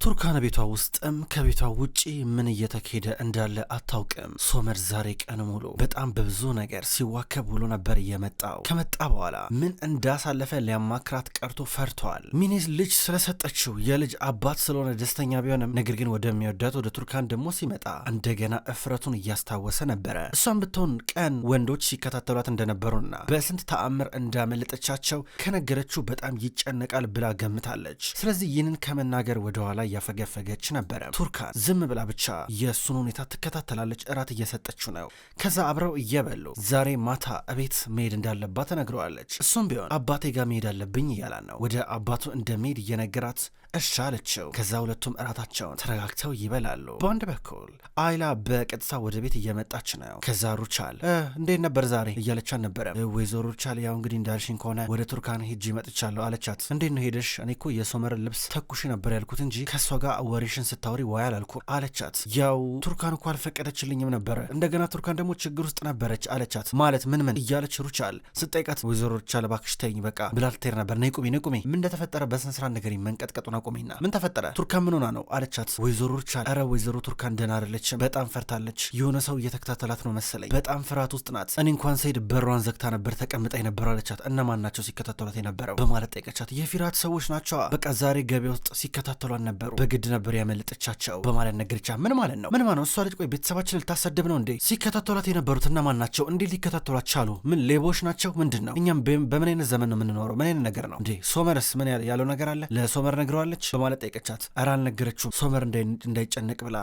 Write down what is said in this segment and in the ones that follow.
ቱርካን ቤቷ ውስጥም ከቤቷ ውጪ ምን እየተካሄደ እንዳለ አታውቅም። ሶመር ዛሬ ቀን ሙሉ በጣም በብዙ ነገር ሲዋከብ ውሎ ነበር የመጣው። ከመጣ በኋላ ምን እንዳሳለፈ ሊያማክራት ቀርቶ ፈርቷል። ሚኔዝ ልጅ ስለሰጠችው የልጅ አባት ስለሆነ ደስተኛ ቢሆንም ነገር ግን ወደሚወዳት ወደ ቱርካን ደግሞ ሲመጣ እንደገና እፍረቱን እያስታወሰ ነበረ። እሷን ብትሆን ቀን ወንዶች ሲከታተሏት እንደነበሩና በስንት ተአምር እንዳመለጠቻቸው ከነገረችው በጣም ይጨነቃል ብላ ገምታለች። ስለዚህ ይህንን ከመናገር ወደኋላ እያፈገፈገች ነበረ። ቱርካን ዝም ብላ ብቻ የእሱን ሁኔታ ትከታተላለች። እራት እየሰጠችው ነው። ከዛ አብረው እየበሉ ዛሬ ማታ እቤት መሄድ እንዳለባት ተነግረዋለች። እሱም ቢሆን አባቴ ጋር መሄድ አለብኝ እያላን ነው። ወደ አባቱ እንደሚሄድ እየነገራት እሺ አለችው። ከዛ ሁለቱም እራታቸውን ተረጋግተው ይበላሉ። በአንድ በኩል አይላ በቀጥታ ወደ ቤት እየመጣች ነው። ከዛ ሩቻል እንዴት ነበር ዛሬ እያለቻት ነበረ። ወይዘሮ ሩቻል ያው እንግዲህ እንዳልሽኝ ከሆነ ወደ ቱርካን ሄጄ መጥቻለሁ አለቻት። እንዴት ነው ሄደሽ? እኔ እኮ የሶመርን ልብስ ተኩሽ ነበር ያልኩት እንጂ ከሷ ጋር ወሬሽን ስታወሪ ዋይ አላልኩ አለቻት። ያው ቱርካን እኮ አልፈቀደችልኝም ነበረ። እንደገና ቱርካን ደግሞ ችግር ውስጥ ነበረች አለቻት። ማለት ምን እያለች ሩቻል ስጠይቃት ወይዘሮ ሩቻል እባክሽ ተይኝ በቃ ብላ ልትሄድ ነበር። ነይ ቁሚ ምን እንደተፈጠረ በስነ ስርዓት ንገሪኝ፣ መንቀጥቀጡን አቁሚና ምን ተፈጠረ? ቱርካን ምን ሆና ነው አለቻት። ወይዘሮ ሩቻል ኧረ ወይዘሮ ቱርካን ደህና አይደለችም፣ በጣም ፈርታለች። የሆነ ሰው እየተከታተላት ነው መሰለኝ፣ በጣም ፍርሃት ውስጥ ናት። እኔ እንኳን ስሄድ በሯን ዘግታ ነበር ተቀምጣ ነበር አለቻት። እነማን ናቸው ሲከታተሏት የነበረው በማለት ጠይቀቻት። የፊራት ሰዎች ናቸው በቃ ዛሬ ገበያ ውስጥ ሲከታተሏት ነበሩ፣ በግድ ነበር ያመለጠቻቸው በማለት ነገርቻ። ምን ማለት ነው? ምን ማለት ነው? እሷ ልጅ ቆይ ቤተሰባችን ልታሰድብ ነው እንዴ? ሲከታተሏት የነበሩት እነማን ናቸው? እንዴት ሊከታተሏት ቻሉ? ምን ሌቦች ናቸው? ምንድን ነው? እኛም በምን አይነት ዘመን ነው የምንኖረው? ምን አይነት ነገር ነው እንዴ? ሶመርስ ምን ያለው ነገር አለ? ለሶመር ነግረዋለች በማለት ጠይቀቻት። ኧረ አልነገረችውም ሶመር እንዳይጨነቅ ብላ።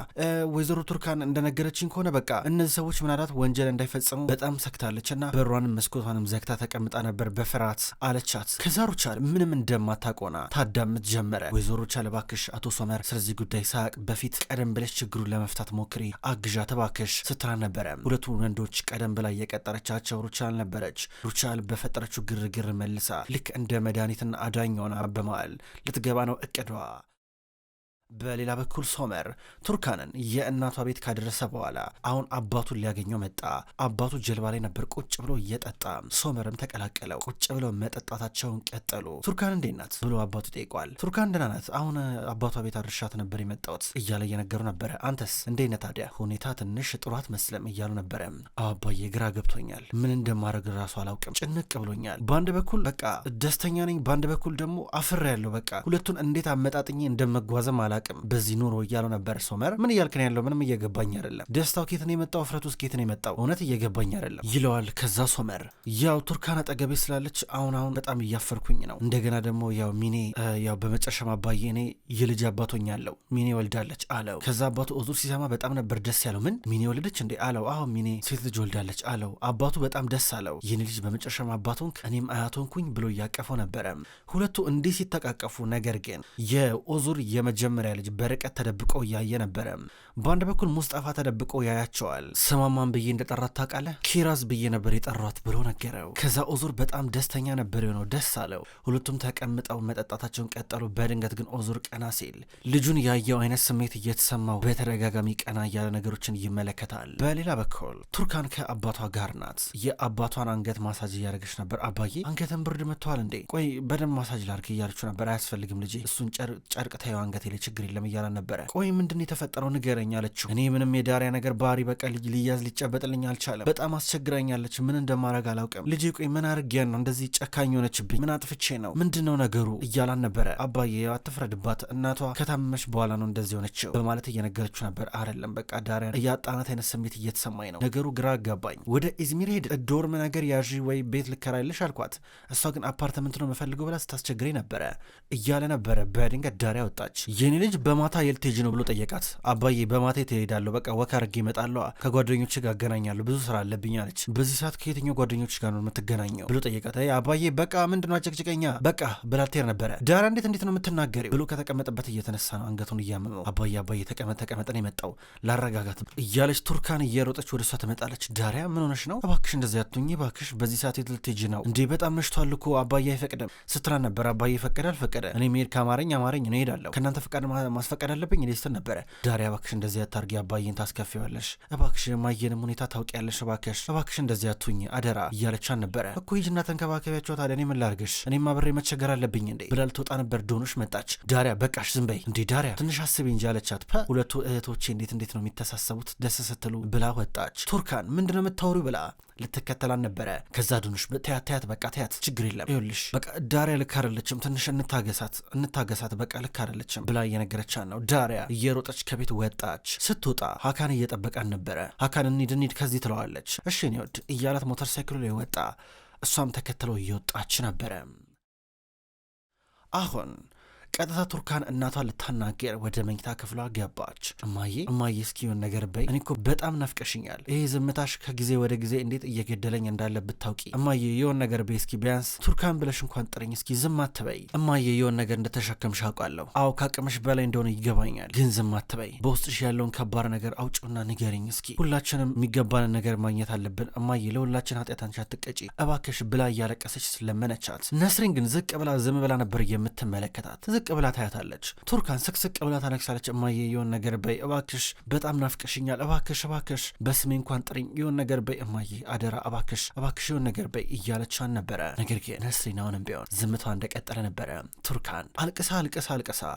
ወይዘሮ ቱርካን እንደነገረችኝ ከሆነ በቃ እነዚህ ሰዎች ምናልባት ወንጀል እንዳይፈጽሙ በጣም ሰግታለች እና በሯንም መስኮቷንም ዘግታ ተቀምጣ ነበር በፍርሃት አለቻት። ከዛ ሩቻል ምንም እንደማታቆና ታዳምጥ ጀመረ። ወይዘሮ ሩቻል እባክሽ አቶ ሶመር ስለዚህ ጉዳይ ሳያቅ በፊት ቀደም ብለሽ ችግሩን ለመፍታት ሞክሪ፣ አግዣት እባክሽ ስትላ ነበረ። ሁለቱ ወንዶች ቀደም ብላ እየቀጠረቻቸው ሩቻል ነበረች። ሩቻል በፈጠረችው ግርግር መልሳ ልክ እንደ መድኃኒትና አዳኝ ሆና በመዋል ልትገባ ነው እቅዷ። በሌላ በኩል ሶመር ቱርካንን የእናቷ ቤት ካደረሰ በኋላ አሁን አባቱን ሊያገኘው መጣ። አባቱ ጀልባ ላይ ነበር ቁጭ ብሎ እየጠጣ፣ ሶመርም ተቀላቀለው። ቁጭ ብለው መጠጣታቸውን ቀጠሉ። ቱርካን እንዴት ናት ብሎ አባቱ ጠይቋል። ቱርካን ደህና ናት፣ አሁን አባቷ ቤት አድርሻት ነበር የመጣሁት እያለ እየነገሩ ነበረ። አንተስ እንዴት ነህ ታዲያ? ሁኔታ ትንሽ ጥሩ አትመስልም እያሉ ነበረ። አባዬ ግራ ገብቶኛል፣ ምን እንደማድረግ ራሱ አላውቅም፣ ጭንቅ ብሎኛል። በአንድ በኩል በቃ ደስተኛ ነኝ፣ በአንድ በኩል ደግሞ አፍሬ ያለው በቃ ሁለቱን እንዴት አመጣጥኜ እንደመጓዘም አላውቅም በዚህ ኑሮ እያለው ነበር። ሶመር ምን እያልክ ነው ያለው? ምንም እየገባኝ አይደለም። ደስታው ኬት ነው የመጣው? እፍረቱ ውስጥ ኬት ነው የመጣው? እውነት እየገባኝ አይደለም ይለዋል። ከዛ ሶመር ያው ቱርካን አጠገቤ ስላለች አሁን በጣም እያፈርኩኝ ነው። እንደገና ደግሞ ያው ሚኔ ያው በመጨረሻም አባዬ እኔ የልጅ አባቶኛለሁ፣ ሚኔ ወልዳለች አለው። ከዛ አባቱ ኦዙር ሲሰማ በጣም ነበር ደስ ያለው። ምን ሚኔ ወለደች እንዴ አለው። አሁን ሚኔ ሴት ልጅ ወልዳለች አለው። አባቱ በጣም ደስ አለው። ይህን ልጅ በመጨረሻም አባቶንክ እኔም አያቶንኩኝ ብሎ እያቀፈው ነበረ። ሁለቱ እንዲህ ሲተቃቀፉ ነገር ግን የኦዙር የመጀመሪያ ልጅ በርቀት ተደብቆ እያየ ነበረ። በአንድ በኩል ሙስጣፋ ተደብቆ ያያቸዋል። ስማማን ብዬ እንደጠራት ታውቃለህ? ኪራዝ ብዬ ነበር የጠሯት ብሎ ነገረው። ከዛ ኦዙር በጣም ደስተኛ ነበር የሆነው፣ ደስ አለው። ሁለቱም ተቀምጠው መጠጣታቸውን ቀጠሉ። በድንገት ግን ኦዙር ቀና ሲል ልጁን ያየው አይነት ስሜት እየተሰማው በተደጋጋሚ ቀና እያለ ነገሮችን ይመለከታል። በሌላ በኩል ቱርካን ከአባቷ ጋር ናት። የአባቷን አንገት ማሳጅ እያደረገች ነበር። አባዬ አንገትን ብርድ መጥተዋል እንዴ? ቆይ በደንብ ማሳጅ ላድርግ እያለችው ነበር። አያስፈልግም ልጄ፣ እሱን ጨርቅ ታየው አንገቴ ላይ ችግር የለም እያለ ነበረ። ቆይ ምንድን የተፈጠረው ንገረኝ አለችው። እኔ ምንም የዳሪያ ነገር ባህሪ በቃ ልጅ ሊያዝ ሊጨበጥልኝ አልቻለም። በጣም አስቸግራኛለች። ምን እንደማረግ አላውቅም ልጄ። ቆይ ምን አርጌን ነው እንደዚህ ጨካኝ ሆነችብኝ? ምን አጥፍቼ ነው? ምንድነው ነገሩ እያላን ነበረ። አባዬ አትፍረድባት፣ እናቷ ከታመመች በኋላ ነው እንደዚህ ሆነችው በማለት እየነገረችው ነበር። አይደለም በቃ ዳሪያ እያጣናት አይነት ስሜት እየተሰማኝ ነው። ነገሩ ግራ አጋባኝ። ወደ ኢዝሚር ሄድ ዶርም ነገር ያዥ ወይ ቤት ልከራይልሽ አልኳት። እሷ ግን አፓርትመንት ነው የምፈልገው ብላ ስታስቸግረኝ ነበረ እያለ ነበረ። በድንገት ዳሪያ ወጣች። የኔ ልጅ በማታ የልቴጅ ነው ብሎ ጠየቃት። አባዬ በማታ ትሄዳለሁ፣ በቃ ወክ አድርጌ እመጣለሁ፣ ከጓደኞች ጋር አገናኛለሁ፣ ብዙ ስራ አለብኝ አለች። በዚህ ሰዓት ከየትኛው ጓደኞች ጋር ነው የምትገናኘው ብሎ ጠየቃት። አባዬ በቃ ምንድነው አጨቅጭቀኛ በቃ ብላ ትሄድ ነበረ። ዳራ እንዴት ነው የምትናገሪው ብሎ ከተቀመጠበት እየተነሳ ነው አንገቱን እያመመው። አባዬ ተቀመጥ ነው የመጣው ላረጋጋት እያለች ቱርካን እየሮጠች ወደ እሷ ትመጣለች። ዳሪያ ምን ሆነሽ ነው? እባክሽ እንደዚህ አትሁኚ እባክሽ፣ በዚህ ሰዓት የት ልትሄጂ ነው እንዴ? በጣም መሽቷል እኮ አባዬ አይፈቅድም ስትላ ነበር። አባዬ ፈቀደ አልፈቀደ እኔ መሄድ ከአማረኝ ነው እሄዳለሁ፣ ከእናንተ ፈቃድ ማስፈቀድ አለብኝ እንዴ ስትል ነበረ። ዳሪያ እባክሽ እንደዚህ አታርጊ፣ አባዬን ታስከፊዋለሽ፣ እባክሽ የማየንም ሁኔታ ታውቂያለሽ፣ እባክሽ እንደዚህ አትሁኝ አደራ እያለቻን ነበረ። እኮ ሂጂና ተንከባከቢያቸው ታዲያ እኔ ምን ላርግሽ? እኔም አብሬ መቸገር አለብኝ እንዴ ብላ ልትወጣ ነበር። ዶኖሽ መጣች። ዳሪያ በቃሽ ዝም በይ እንዴ ዳሪያ ትንሽ አስቢ እንጂ አለቻት። ሁለቱ እህቶቼ እንዴት ነው የሚተሳሰቡት ደስ ስትሉ ብላ ወጣች። ቱርካን ምንድነው የምታወሩ ብላ ልትከተላን ነበረ። ከዛ ዱኑሽ ተያት በቃ ተያት ችግር የለም ይኸውልሽ በቃ ዳሪያ ልክ አይደለችም ትንሽ እንታገሳት በቃ ልክ አይደለችም ብላ እየነገረቻን ነው። ዳሪያ እየሮጠች ከቤት ወጣች። ስትወጣ ሀካን እየጠበቃን ነበረ። ሀካን እንሂድ ከዚህ ትለዋለች። እሺ እኔ ወድ እያላት ሞተር ሳይክሉ ላይ ወጣ። እሷም ተከትለው እየወጣች ነበረ። አሁን ቀጥታ ቱርካን እናቷን ልታናገር ወደ መኝታ ክፍሏ ገባች። እማዬ እስኪ የሆነ ነገር በይ፣ እኔ እኮ በጣም ናፍቀሽኛል። ይሄ ዝምታሽ ከጊዜ ወደ ጊዜ እንዴት እየገደለኝ እንዳለ ብታውቂ። እማዬ የሆነ ነገር በይ እስኪ፣ ቢያንስ ቱርካን ብለሽ እንኳን ጥሪኝ እስኪ፣ ዝም አትበይ። እማዬ የሆነ ነገር እንደተሸከምሽ አውቃለሁ። አዎ ካቅምሽ በላይ እንደሆነ ይገባኛል፣ ግን ዝም አትበይ። በውስጥሽ ያለውን ከባድ ነገር አውጪውና ንገሪኝ እስኪ። ሁላችንም የሚገባንን ነገር ማግኘት አለብን እማዬ፣ ለሁላችን ኃጢአት አንቺ አትቀጪ እባክሽ ብላ እያለቀሰች ስለመነቻት። ነስሪን ግን ዝቅ ብላ ዝም ብላ ነበር የምትመለከታት። ዝቅ ብላ ታያታለች። ቱርካን ስቅስቅ ብላ ታለቅሳለች። እማዬ የሆነ ነገር በይ እባክሽ፣ በጣም ናፍቀሽኛል፣ እባክሽ በስሜ እንኳን ጥሪኝ፣ የሆነ ነገር በይ እማዬ አደራ፣ እባክሽ የሆነ ነገር በይ እያለቻን ነበረ። ነገር ግን ነስሪን አሁንም ቢሆን ዝምቷ እንደቀጠለ ነበረ። ቱርካን አልቅሳ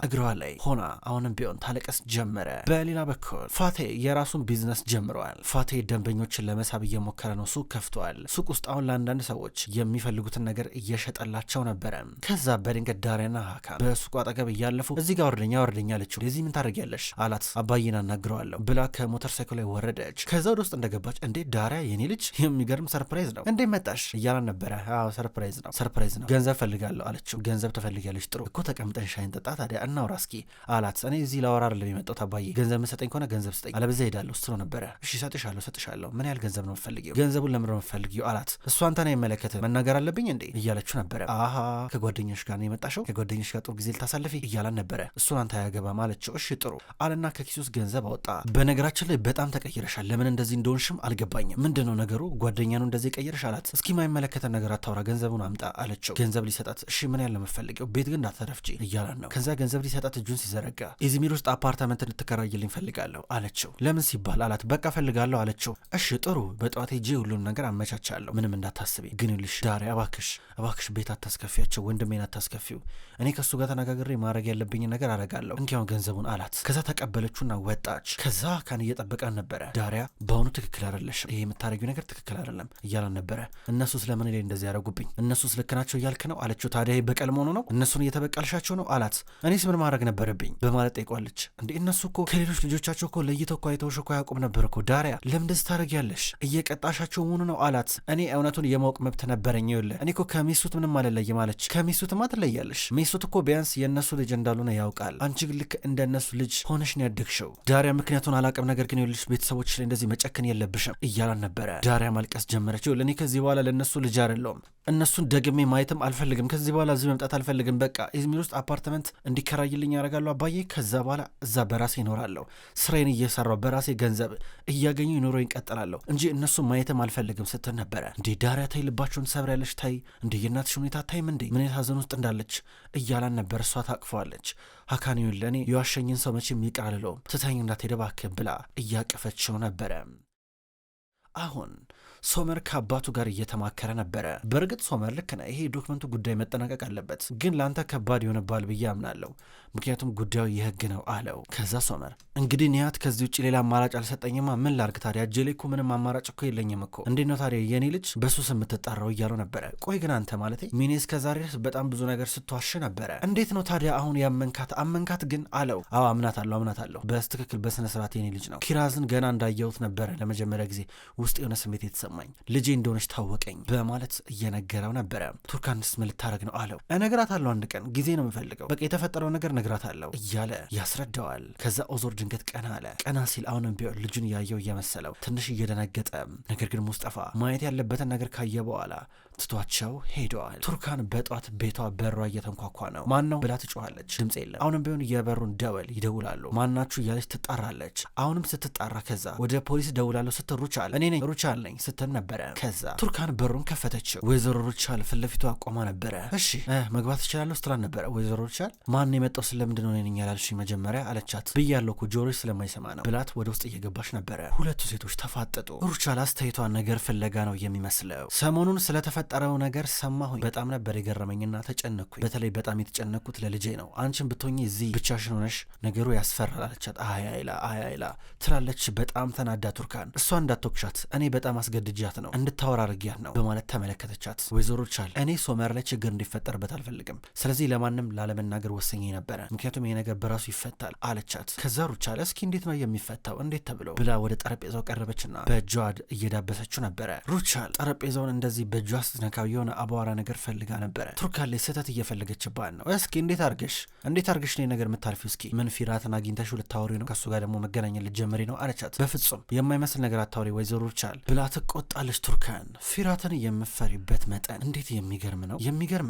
እግሯ ላይ ሆና አሁንም ቢሆን ታለቀስ ጀመረ። በሌላ በኩል ፋቴ የራሱን ቢዝነስ ጀምረዋል። ፋቴ ደንበኞችን ለመሳብ እየሞከረ ነው። ሱቅ ከፍተዋል። ሱቅ ውስጥ አሁን ለአንዳንድ ሰዎች የሚፈልጉትን ነገር እየሸጠላቸው ነበረ። ከዛ በድንገት ዳሪያና ሀካ በሱቁ አጠገብ እያለፉ እዚህ ጋር ወርደኛ አለችው። የዚህ ምን ታደርጊያለሽ አላት። አባዬን አናግረዋለሁ ብላ ከሞተር ሳይክል ላይ ወረደች። ከዛ ወደ ውስጥ እንደገባች እንዴ ዳሪያ የኔ ልጅ የሚገርም ሰርፕራይዝ ነው እንዴ መጣሽ እያላን ነበረ። አዎ ሰርፕራይዝ ነው ገንዘብ ፈልጋለሁ አለችው። ገንዘብ ትፈልጊያለሽ? ጥሩ እኮ ተቀምጠን ሻይን ጠጣ ታዲያ እናውራ እስኪ አላት። እኔ እዚህ ላወራ አይደለም የመጣሁት አባዬ፣ ገንዘብ መሰጠኝ ከሆነ ገንዘብ ስጠኝ አለበለዚያ እሄዳለሁ ስትለው ነበረ። እሺ ሰጥሻለሁ ምን ያህል ገንዘብ ነው የምትፈልጊው? ገንዘቡን ለምን ነው የምትፈልጊው አላት። እሷ አንተን አይመለከትም መናገር አለብኝ እንዴ እያለችው ነበረ። አሃ ከጓደኞች ጋር ነው የመጣሽው? ከጓደኞች ጋር ጥሩ ጊዜ ልታሳልፊ እያላን ነበረ። እሱን አንተ አያገባም አለችው። እሺ ጥሩ አለና ከኪሱ ውስጥ ገንዘብ አወጣ። በነገራችን ላይ በጣም ተቀይረሻል፣ ለምን እንደዚህ እንደሆንሽም አልገባኝም፣ ምንድነው ነገሩ? ጓደኛ ነው እንደዚህ ቀይረሽ አላት። እስኪ ማይመለከተን ነገር አታውራ፣ ገንዘቡን አምጣ አለችው። ገንዘብ ሊሰጣት እሺ ምን ያለ መፈልገው ቤት ግን እንዳትረፍጂ እያላን ነው። ከዛ ገንዘብ ሊሰጣት እጁን ሲዘረጋ ኢዝሚር ውስጥ አፓርታመንት እንድትከራይልኝ ፈልጋለሁ አለችው። ለምን ሲባል አላት። በቃ ፈልጋለሁ አለችው። እሺ ጥሩ በጠዋት ሄጄ ሁሉን ነገር አመቻቻለሁ፣ ምንም እንዳታስቢ። ግን ልሽ ዳሪያ እባክሽ ቤት አታስከፊያቸው፣ ወንድሜን አታስከፊው። እኔ ከሱ ጋር ተነጋግሬ ማድረግ ያለብኝ ነገር አረጋለሁ፣ እንኪያውን ገንዘቡን አላት። ከዛ ተቀበለችውና ወጣች። ከዛ ካን እየጠበቃን ነበረ። ዳሪያ በአሁኑ ትክክል አይደለሽም፣ ይሄ የምታደርጊው ነገር ትክክል አይደለም እያላን ነበረ። እነሱ ስለምን ላይ እንደዚህ ያደረጉብኝ? እነሱስ ልክ ናቸው እያልክ ነው አለችው። ታዲያ በቀል መሆኑ ነው? እነሱን እየተበቀልሻቸው ነው አላት። እኔስ ምን ማድረግ ነበረብኝ በማለት ጠይቋለች። እንዴ እነሱ እኮ ከሌሎች ልጆቻቸው እኮ ለይተው እኮ አይተውሽ እኮ ያውቁም ነበር እኮ ዳሪያ፣ ለምን እንደዚህ ታደርጊያለሽ? እየቀጣሻቸው መሆኑ ነው አላት። እኔ እውነቱን የማወቅ መብት ነበረኝ። ይኸውልህ እኔ እኮ ከሚስቱት ምንም አልለይም አለች። ከሚስቱትማ ትለያለሽ፣ ሚስቱት እኮ ቢያንስ የእነሱ ልጅ እንዳልሆነ ያውቃል። አንቺ ግን ልክ እንደነሱ ልጅ ሆነሽ ነው ያደግሽው ዳሪያ። ምክንያቱን አላውቅም፣ ነገር ግን ይኸውልሽ ቤተሰቦች ላይ እንደዚህ መጨከን የለብሽም እያላን ነበረ። ዳሪያ ማልቀስ ጀመረች። ይኸውልህ እኔ ከዚህ በኋላ ለእነሱ ልጅ አይደለሁም፣ እነሱን ደግሜ ማየትም አልፈልግም፣ ከዚህ በኋላ እዚህ መምጣት አልፈልግም። በቃ ኢዝሚር ውስጥ አፓርትመንት እንዲከራይልኝ ያደርጋለሁ አባዬ፣ ከዛ በኋላ እዛ በራሴ እኖራለሁ፣ ስራዬን እየሰራው በራሴ ገንዘብ እያገኙ ኑሮ ይቀጥላለሁ እንጂ እነሱ ማየትም አልፈልግም ስትል ነበረ። እንዴ ዳሪያ ታይ፣ ልባቸውን ሰብሪያለሽ፣ ታይ እንዴ የእናትሽ ሁኔታ ታይም እንዴ ምን የታዘን ውስጥ እንዳለች እያላን ነበር። እሷ ታቅፈዋለች። ሀካኒውን ለእኔ የዋሸኝን ሰው መቼም ይቅር አልለውም፣ ትተኝ እንዳትሄድ እባክህ ብላ እያቀፈችው ነበረ። አሁን ሶመር ከአባቱ ጋር እየተማከረ ነበረ። በእርግጥ ሶመር ልክ ነህ፣ ይሄ ዶክመንቱ ጉዳይ መጠናቀቅ አለበት፣ ግን ለአንተ ከባድ ይሆንብሃል ብዬ አምናለሁ፣ ምክንያቱም ጉዳዩ የህግ ነው አለው። ከዛ ሶመር እንግዲህ ኒያት ከዚህ ውጭ ሌላ አማራጭ አልሰጠኝማ፣ ምን ላርግ ታዲያ? እጄ ላይ እኮ ምንም አማራጭ እኮ የለኝም እኮ፣ እንዴት ነው ታዲያ የኔ ልጅ በሱስ የምትጠራው እያለው ነበረ። ቆይ ግን አንተ ማለቴ ሚኔ እስከዛሬ ድረስ በጣም ብዙ ነገር ስትዋሽ ነበረ፣ እንዴት ነው ታዲያ አሁን አመንካት ግን አለው። አዎ አምናታለሁ፣ በስትክክል በስነ ስርዓት የኔ ልጅ ነው። ኪራዝን ገና እንዳየሁት ነበረ ለመጀመሪያ ጊዜ ውስጥ የሆነ ስሜት የተሰማኝ፣ ልጄ እንደሆነች ታወቀኝ በማለት እየነገረው ነበረ። ቱርካንስ ምን ልታረግ ነው አለው። እነግራታለሁ፣ አንድ ቀን ጊዜ ነው የምፈልገው፣ በቃ የተፈጠረው ነገር እነግራታለሁ እያለ ያስረዳዋል። ከዛ ኦዞር ድንገት ቀና አለ። ቀና ሲል አሁንም ቢሆን ልጁን ያየው እየመሰለው ትንሽ እየደነገጠ፣ ነገር ግን ሙስጠፋ ማየት ያለበትን ነገር ካየ በኋላ ትቷቸው ሄደዋል። ቱርካን በጧት ቤቷ በሯ እየተንኳኳ ነው። ማን ነው ብላ ትጮኻለች። ድምፅ የለም። አሁንም ቢሆን የበሩን ደወል ይደውላሉ። ማናችሁ እያለች ትጣራለች። አሁንም ስትጣራ ከዛ ወደ ፖሊስ ደውላለሁ ስትል ሩቻል እኔ ነኝ ሩቻል ነኝ ስትል ነበረ። ከዛ ቱርካን በሩን ከፈተችው። ወይዘሮ ሩቻል ፊት ለፊቷ ቆማ ነበረ። እሺ መግባት እችላለሁ ስትላን ነበረ። ወይዘሮ ሩቻል ማን የመጣው ስለምንድን ነው ነኝ ያላልሽኝ መጀመሪያ አለቻት። ብያለሁ እኮ ጆሮሽ ስለማይሰማ ነው ብላት ወደ ውስጥ እየገባች ነበረ። ሁለቱ ሴቶች ተፋጠጡ። ሩቻል አስተያየቷ ነገር ፍለጋ ነው የሚመስለው። ሰሞኑን ስለተፈጠረው ነገር ሰማሁኝ። በጣም ነበር የገረመኝና ተጨነኩኝ። በተለይ በጣም የተጨነኩት ለልጄ ነው። አንቺን ብትሆኚ እዚህ ብቻሽን ሆነሽ ነገሩ ያስፈራል አለቻት። አይላ ትላለች በጣም ተናዳ ቱርካን። እሷ እንዳትወቅሻት እኔ በጣም አስገድጃት ነው እንድታወራ አድርጊያት ነው በማለት ተመለከተቻት። ወይዘሮ ሩቻል እኔ ሶመር ላይ ችግር እንዲፈጠርበት አልፈልግም። ስለዚህ ለማንም ላለመናገር ወሰኜ ነበረ። ምክንያቱም ይሄ ነገር በራሱ ይፈታል አለቻት። ከዛ ሩቻል እስኪ እንዴት ነው የሚፈታው እንዴት ተብሎ ብላ ወደ ጠረጴዛው ቀረበችና በእጇ እየዳበሰችው ነበረ። ሩቻል ጠረጴዛውን እንደዚህ በእጇ ስትነካው የሆነ አቧራ ነገር ፈልጋ ነበረ። ቱርካን ላይ ስህተት እየፈለገችባት ነው። እስኪ እንዴት አርገሽ ነው ነገር የምታልፊው? እስኪ ምን ፊራትን አግኝተሽው ልታወሪ ነው? ከሱ ጋር ደግሞ መገናኘት ልትጀምሪ ነው አለቻት። በፍጹም የማይመስል ነገር አታወሪ ወይዘሮ ሩቻል ብላ ትቆጣለች። ቱርካን ፊራትን የምፈሪበት መጠን እንዴት የሚገርም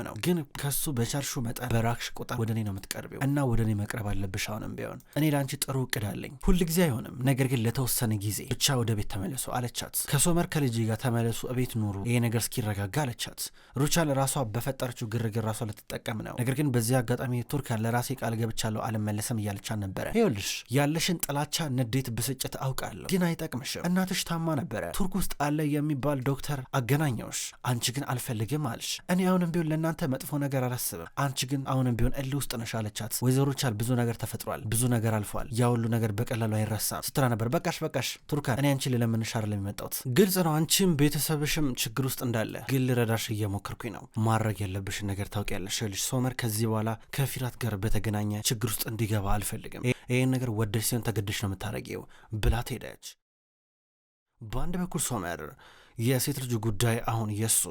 ነው። ግን ከሱ በቻልሹ መጠን በራክሽ ቁጥር ወደ እኔ ነው የምትቀርቢው እና ወደ እኔ መቅረብ አለብሽ። አሁንም ቢሆን እኔ ለአንቺ ጥሩ እቅድ አለኝ። ሁል ጊዜ አይሆንም፣ ነገር ግን ለተወሰነ ጊዜ ብቻ ወደ ቤት ተመለሱ አለቻት። ከሶመር ከልጅ ጋር ተመለሱ፣ እቤት ኑሩ፣ ይሄ ነገር እስኪረጋጋ አለቻት። ሩቻል ራሷ በፈጠረችው ግርግር ራሷ ልትጠቀም ነው። ነገር ግን በዚህ አጋጣሚ ቱርካን ለራሴ ቃል ገብቻለሁ አልመለስም እያለቻት ነበረ። ይኸውልሽ ያለሽን ጥላቻ፣ ንዴት፣ ብስጭት አውቃለሁ፣ ግን አይጠቅምሽም። እናትሽ ታማ ነበረ፣ ቱርክ ውስጥ አለ የሚባል ዶክተር አገናኘውሽ፣ አንቺ ግን አልፈልግም አልሽ። እኔ አሁንም ቢሆን ለእናንተ መጥፎ ነገር አላስብም፣ አንቺ ግን አሁንም ቢሆን እልህ ውስጥ ነሽ አለቻት። ወይዘሮ ሩቻል ብዙ ነገር ተፈጥሯል፣ ብዙ ነገር አልፏል፣ ያ ሁሉ ነገር በቀላሉ አይረሳም ስትላ ነበር። በቃሽ ቱርካን፣ እኔ አንቺ ልለምንሽ አይደለም የመጣሁት፣ ግልጽ ነው አንቺም ቤተሰብሽም ችግር ውስጥ እንዳለ፣ ግን ልረዳሽ እየሞከርኩኝ ነው። ማድረግ ያለብሽን ነገር ታውቂያለሽ። ልጅ ሶመር ከዚህ በኋላ ከፊራት ጋር በተገናኘ ችግር ውስጥ እንዲገባ አልፈልግም። ይህን ነገር ወደሽ ሲሆን ተገደሽ ነው የምታረጊው ብላት ሄደች። በአንድ በኩል ሶመር የሴት ልጁ ጉዳይ አሁን የሱ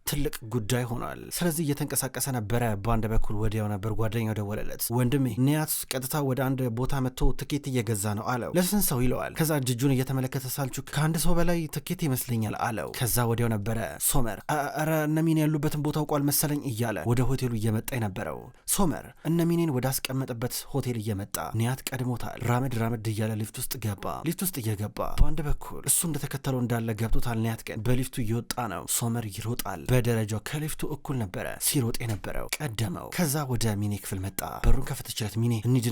ትልቅ ጉዳይ ሆኗል። ስለዚህ እየተንቀሳቀሰ ነበረ። በአንድ በኩል ወዲያው ነበር ጓደኛው ደወለለት። ወንድሜ ኒያት ቀጥታ ወደ አንድ ቦታ መጥቶ ትኬት እየገዛ ነው አለው። ለስንት ሰው ይለዋል። ከዛ እጁን እየተመለከተ ሳልቹክ ከአንድ ሰው በላይ ትኬት ይመስለኛል አለው። ከዛ ወዲያው ነበረ ሶመር ኧረ እነሚኔ ያሉበትን ቦታ አውቋል መሰለኝ እያለ ወደ ሆቴሉ እየመጣ የነበረው። ሶመር እነሚኔን ወደ አስቀመጠበት ሆቴል እየመጣ ኒያት ቀድሞታል። ራመድ እያለ ሊፍት ውስጥ ገባ። ሊፍት ውስጥ እየገባ በአንድ በኩል እሱ እንደተከተለው እንዳለ ገብቶታል። ኒያት ግን በሊፍቱ እየወጣ ነው። ሶመር ይሮጣል። በደረጃው ከሊፍቱ እኩል ነበረ ሲሮጥ የነበረው፣ ቀደመው። ከዛ ወደ ሚኔ ክፍል መጣ። በሩን ከፈተችለት። ሚኔ እንሂድ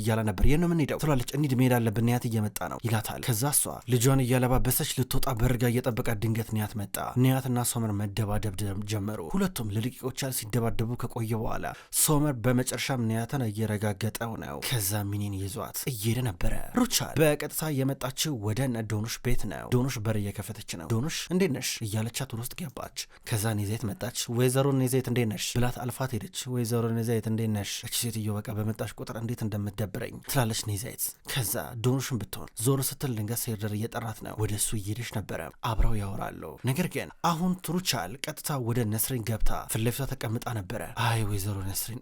እያላ ነበር። የት ነው የምንሄደው ትላለች። እንሂድ መሄድ አለብን ኒያት እየመጣ ነው ይላታል። ከዛ እሷ ልጇን እያለባበሰች ልትወጣ በርጋ እየጠበቃት ድንገት ኒያት መጣ። ኒያትና ሶመር መደባደብ ጀመሩ። ሁለቱም ለደቂቆች ሲደባደቡ ከቆየ በኋላ ሶመር በመጨረሻም ኒያትን እየረጋገጠው ነው። ከዛ ሚኔን ይዟት እየሄደ ነበረ። ሩቻል በቀጥታ የመጣችው ወደ ዶኑሽ ቤት ነው። ዶኑሽ በር እየከፈተች ነው። ዶኑሽ እንዴት ነሽ እያለቻት ውስጥ ገባች። ከዛ ኔዜት መጣች። ወይዘሮ ኔዜት እንዴት ነሽ ብላት አልፋት ሄደች። ወይዘሮ ኔዜት እንዴት ነሽ? እቺ ሴትዮ በቃ በመጣች ቁጥር እንዴት እንደምትደብረኝ ትላለች ኔዜት። ከዛ ዶኑሽን ብትሆን ዞር ስትል ድንገት ሴርደር እየጠራት ነው። ወደ እሱ እየሄደች ነበረ። አብረው ያወራሉ። ነገር ግን አሁን ሩቻል ቀጥታ ወደ ነስሪን ገብታ ፊት ለፊቷ ተቀምጣ ነበረ። አይ ወይዘሮ ነስሪን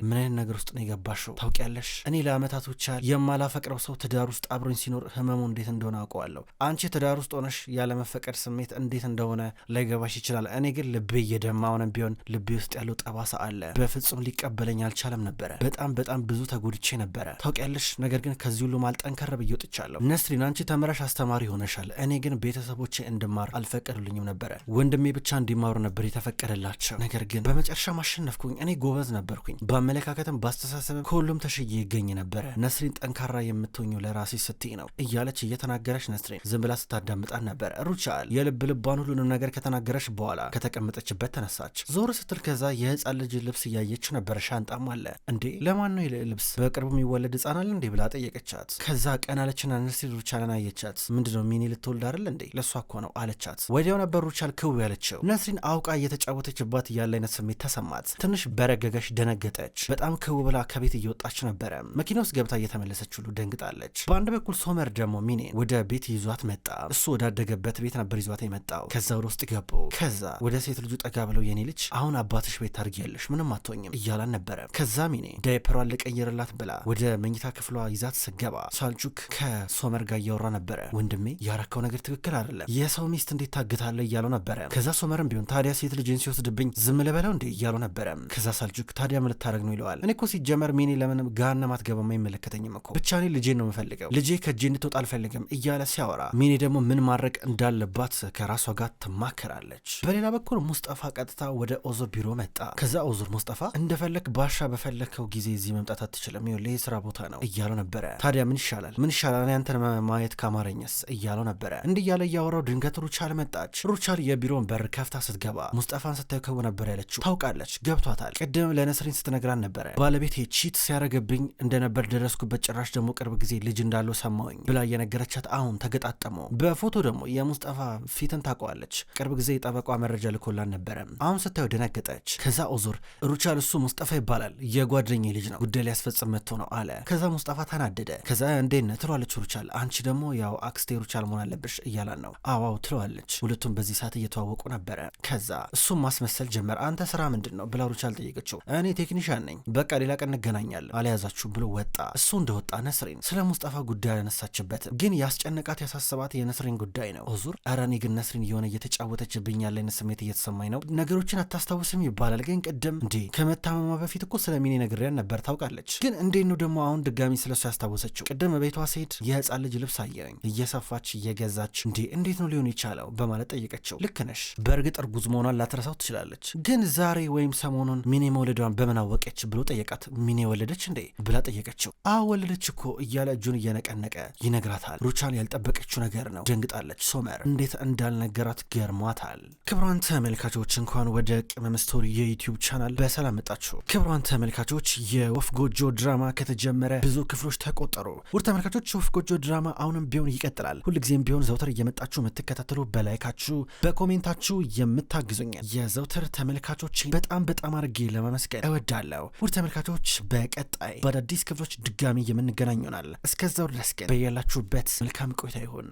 ምን አይነት ነገር ውስጥ ነው የገባሽው? ታውቂያለሽ እኔ ለአመታት ሩቻል የማላፈቅረው ሰው ትዳር ውስጥ አብሮኝ ሲኖር ህመሙ እንዴት እንደሆነ አውቀዋለሁ። አንቺ ትዳር ውስጥ ሆነሽ ያለመፈቀድ ስሜት እንዴት እንደሆነ ላይገባሽ ይችላል። እኔ ግን ልቤ እየደማ ሆነም ቢሆን ልቤ ውስጥ ያለው ጠባሳ አለ። በፍጹም ሊቀበለኝ አልቻለም ነበረ። በጣም ብዙ ተጎድቼ ነበረ ታውቂያለሽ። ነገር ግን ከዚህ ሁሉ ማልጠንከር ብዬ ወጥቻለሁ። ነስሪን አንቺ ተምረሽ አስተማሪ ሆነሻል። እኔ ግን ቤተሰቦቼ እንድማር አልፈቀዱልኝም ነበረ። ወንድሜ ብቻ እንዲማሩ ነበር የተፈቀደላቸው። ነገር ግን በመጨረሻ ማሸነፍኩኝ። እኔ ጎበዝ ነበርኩኝ። በአመለካከትም ባስተሳሰብም ከሁሉም ተሽዬ ይገኝ ነበረ። ነስሪን ጠንካራ የምትሆኘው ለራሴ ስትይ ነው እያለች እየተናገረች ነስሪን ዝም ብላ ስታዳምጣት ነበረ። ሩቻል የልብ ልባን ሁሉንም ነገር ከተናገረች በኋላ ከተቀመጠችበት ተነሳች። ዞር ስትል ከዛ የህፃን ልጅ ልብስ እያየችው ነበረ። ሻንጣም አለ። እንዴ ለማን ነው ልብስ? በቅርቡ የሚወለድ ህፃን አለ እንዴ ብላ ጠየቀቻት። ከዛ ቀናለችና ነስሪን ሩቻልን አየቻት። ምንድነው ሚኒ ልትወልድ አይደል እንዴ? ለሷ እኮ ነው አለቻት። ወዲያው ነበር ሩቻል ክው ያለችው። ነስሪን አውቃ እየተጫወተችባት ያለ አይነት ስሜት ተሰማት። ትንሽ በረገገች፣ ደነገጠች። በጣም ክው ብላ ከቤት እየወጣች ነበረ። መኪና ውስጥ ገብታ እየተመለሰች ሁሉ ደንግጣለች። በአንድ በኩል ሶመር ደግሞ ሚኔ ወደ ቤት ይዟት መጣ። እሱ ወዳደገበት ቤት ነበር ይዟት የመጣው። ከዛ ወደ ውስጥ ገቡ። ከዛ ወደ ሴት ልጁ ጠጋ ብለው የኔ ልጅ አሁን አባትሽ ቤት ታርጊያለሽ ምንም አትሆኝም እያላን ነበረ። ከዛ ሚኔ ዳይፐሯን ልቀይርላት ብላ ወደ መኝታ ክፍሏ ይዛት ስገባ ሳልቹክ ከሶመር ጋር እያወራ ነበረ። ወንድሜ ያረካው ነገር ትክክል አይደለም፣ የሰው ሚስት እንዴት ታግታለህ እያለው ነበረ። ከዛ ሶመርም ቢሆን ታዲያ ሴት ልጅን ሲወስድብኝ ዝም ልበለው እንዴ እያለው ነበረ። ከዛ ሳልቹክ ታዲያ ምን ልታረግ ነው ይለዋል። እኔ እኮ ሲጀመር ሚኔ ለምን ገሃነም አትገባም አይመለከተኝም እኮ ብቻ እኔ ልጄን ነው የምፈልገው፣ ልጄ ከእጄ እንድትወጣ አልፈልግም እያለ ሲያወራ ሚኔ ደግሞ ምን ማድረግ እንዳለባት ከራሷ ጋር ትማከራለች። በሌላ በኩል ሙስጠፋ ቀጥታ ወደ ኦዙር ቢሮ መጣ። ከዛ ኦዙር ሙስጠፋ እንደፈለክ ባሻ በፈለከው ጊዜ እዚህ መምጣት አትችልም፣ ይኸውልህ የሥራ ቦታ ነው እያለው ነበረ። ታዲያ ምን ይሻላል እኔ አንተን ማየት ካማረኝስ እያለው ነበረ። እንዲህ እያለ እያወራው ድንገት ሩቻል መጣች። ሩቻል የቢሮውን በር ከፍታ ስትገባ ሙስጠፋን ስታየው ነበር ያለችው። ታውቃለች፣ ገብቷታል። ቅድም ለነስሪን ስትነግራን ነበረ ባለቤቴ ቺት ሲያረገብኝ እንደነበር ደረስኩበት፣ ጭራሽ ደግሞ ቅርብ ጊዜ ልጅ እንዳለው ሰማሁኝ ብላ እየነገረቻት አሁን ተገጣጠሙ። በፎቶ ደግሞ የሙስጠፋ ፊትን ታውቀዋለች። ቅርብ ጊዜ ጠበቋ መረጃ ልኮላን ነበረ። አሁን ስታየው ደነገጠች። ከዛ ኦዙር ሩቻል እሱ ሙስጠፋ ይባላል የጓደኛዬ ልጅ ነው፣ ጉዳይ ሊያስፈጽም መጥቶ ነው አለ። ከዛ ሙስጠፋ ተናደደ። ከዛ እንዴት ነህ ትለዋለች ሩቻል። አንቺ ደግሞ ያው አክስቴ ሩቻል መሆን አለብሽ እያላን ነው። አዋው ትለዋለች። ሁለቱም በዚህ ሰዓት እየተዋወቁ ነበረ። ከዛ እሱም ማስመሰል ጀመር። አንተ ስራ ምንድን ነው ብላ ሩቻል ጠየቀችው። እኔ ቴክኒሻን ነኝ፣ በቃ ሌላ ቀን እንገናኛለን አልያዛችሁም ብሎ ወጣ። እሱ እንደወጣ ነስሪን ስለ ሙስጠፋ ጉዳይ አነሳችበት። ግን ያስጨነቃት ያሳሰባት የነስሪን ጉዳይ ነው። ኦዙር ኧረ እኔ ግን ነስሪን የሆነ እየተጫወተችብኝ ያለ አይነት ስሜት እየተሰማኝ ነው። ነገሮችን አታስታውስም ይባላል፣ ግን ቅድም እንዴ ከመታመሟ በፊት እኮ ስለ ሚኔ ነግሬያን ነበር ታውቃለች። ግን እንዴት ነው ደግሞ አሁን ድጋሚ ስለሱ ያስታወሰችው? ቅድም ቤቷ ሴት የህፃን ልጅ ልብስ አየኝ እየሰፋች እየገዛች እንዴት ነው ሊሆን የቻለው በማለት ጠየቀችው። ልክ ነሽ፣ በእርግጥ እርጉዝ መሆኗን ላትረሳው ትችላለች፣ ግን ዛሬ ወይም ሰሞኑን ሚኔ መውለዷን በምን አወቀች ብሎ ጠየቃት። ሚኔ ወለደች እንዴ ብላ ጠየቀችው። ወለደች እኮ እያለ እጁን እየነቀነቀ ይነግራታል። ሩቻል ያልጠበቀችው ነገር ነው። ደንግጣለች። ሶመር እንዴት እንዳልነገራት ገርሟታል። ክብሯን ተመልካቾች እንኳን ወደ ቅመም ስቶሪ የዩቲዩብ ቻናል በሰላም መጣችሁ። ክብሯን ተመልካቾች የወፍ ጎጆ ድራማ ከተጀመረ ብዙ ክፍሎች ተቆጠሩ። ውድ ተመልካቾች ወፍ ጎጆ ድራማ አሁንም ቢሆን ይቀጥላል። ሁልጊዜም ቢሆን ዘውትር እየመጣችሁ የምትከታተሉ በላይካችሁ በኮሜንታችሁ የምታግዙኝ የዘውትር ተመልካቾች በጣም አድርጌ ለማመስገን እወዳለሁ። ውድ ተመልካቾች በቀጣይ በአዳዲስ ክፍሎች ድጋሚ የምንገናኝ ይሆናል። እስከዛው ድረስ ግን በያላችሁበት መልካም ቆይታ ይሁን።